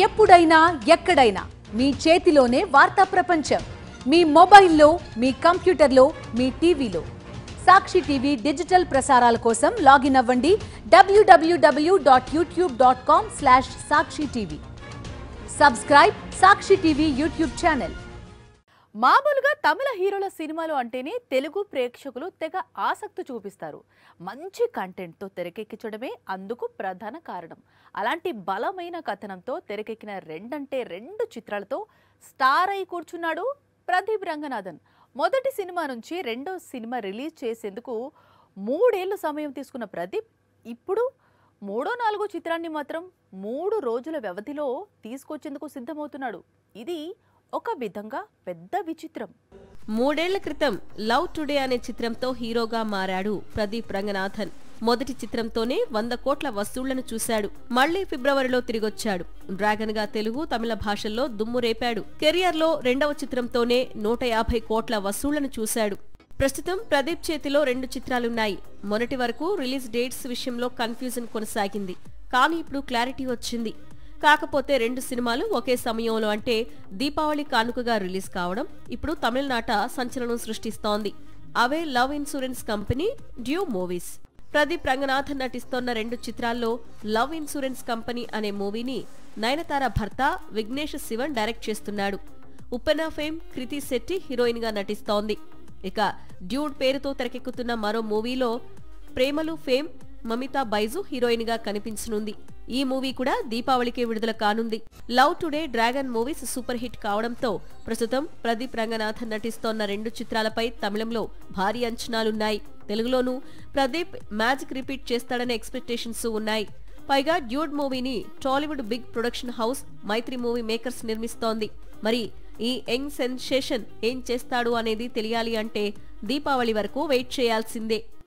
ఎప్పుడైనా ఎక్కడైనా మీ చేతిలోనే వార్తా ప్రపంచం. మీ మొబైల్లో, మీ కంప్యూటర్లో, మీ టీవీలో. సాక్షి టీవీ డిజిటల్ ప్రసారాల కోసం లాగిన్ అవ్వండి www.youtube.com/sakshi-tv. సబ్స్క్రైబ్ సాక్షి టీవీ యూట్యూబ్ ఛానల్. మామూలుగా తమిళ హీరోల సినిమాలు అంటేనే తెలుగు ప్రేక్షకులు తెగ ఆసక్తి చూపిస్తారు. మంచి కంటెంట్తో తెరకెక్కించడమే అందుకు ప్రధాన కారణం. అలాంటి బలమైన కథనంతో తెరకెక్కిన రెండు చిత్రాలతో స్టార్ అయి కూర్చున్నాడు ప్రదీప్ రంగనాథన్. మొదటి సినిమా నుంచి రెండో సినిమా రిలీజ్ చేసేందుకు 3 ఏళ్లు సమయం తీసుకున్న ప్రదీప్ ఇప్పుడు 3వ 4వ చిత్రాన్ని మాత్రం 3 రోజుల వ్యవధిలో తీసుకొచ్చేందుకు సిద్ధమవుతున్నాడు. ఇది ఒక విధంగా పెద్ద విచిత్రం. 3 ఏళ్ల క్రితం లవ్ టుడే అనే చిత్రంతో హీరోగా మారాడు ప్రదీప్ రంగనాథన్. మొదటి చిత్రంతోనే 100 కోట్ల వసూళ్లను చూశాడు. మళ్లీ ఫిబ్రవరిలో తిరిగొచ్చాడు. డ్రాగన్ గా తెలుగు, తమిళ భాషల్లో దుమ్ము రేపాడు. కెరియర్ లో 2వ చిత్రంతోనే 150 కోట్ల వసూళ్లను చూశాడు. ప్రస్తుతం ప్రదీప్ చేతిలో 2 చిత్రాలున్నాయి. మొన్నటి వరకు రిలీజ్ డేట్స్ విషయంలో కన్ఫ్యూజన్ కొనసాగింది. కానీ ఇప్పుడు క్లారిటీ వచ్చింది. కాకపోతే 2 సినిమాలు ఒకే సమయంలో అంటే దీపావళి కానుకగా రిలీజ్ కావడం ఇప్పుడు తమిళనాట సంచలనం సృష్టిస్తోంది. అవే love insurance company, dude movies. Pradeep Ranganathan నటిస్తోన్న 2 చిత్రాల్లో లవ్ ఇన్సూరెన్స్ కంపెనీ అనే మూవీని నయనతార భర్త విఘ్నేష్ శివన్ డైరెక్ట్ చేస్తున్నాడు. ఉప్పెన ఫేమ్ కృతి శెట్టి హీరోయిన్ గా నటిస్తోంది. ఇక డ్యూడ్ పేరుతో తెరకెక్కుతున్న మరో మూవీలో ప్రేమలు ఫేమ్ మమితా బైజు హీరోయిన్ గా కనిపించనుంది. ఈ మూవీ కూడా దీపావళికే విడుదల కానుంది. Love today, dragon movies super hit కావడంతో ప్రస్తుతం ప్రదీప్ రంగనాథన్ నటిస్తోన్న 2 చిత్రాలపై తమిళంలో భారీ అంచనాలున్నాయి. తెలుగులోనూ ప్రదీప్ మ్యాజిక్ రిపీట్ చేస్తాడనే ఎక్స్పెక్టేషన్స్ ఉన్నాయి. పైగా డ్యూడ్ మూవీని టాలీవుడ్ బిగ్ ప్రొడక్షన్ హౌస్ మైత్రి మూవీ మేకర్స్ నిర్మిస్తోంది. మరి ఈ యంగ్ సెన్సేషన్ ఏం చేస్తాడు అనేది తెలియాలి అంటే దీపావళి వరకు వెయిట్ చేయాల్సిందే.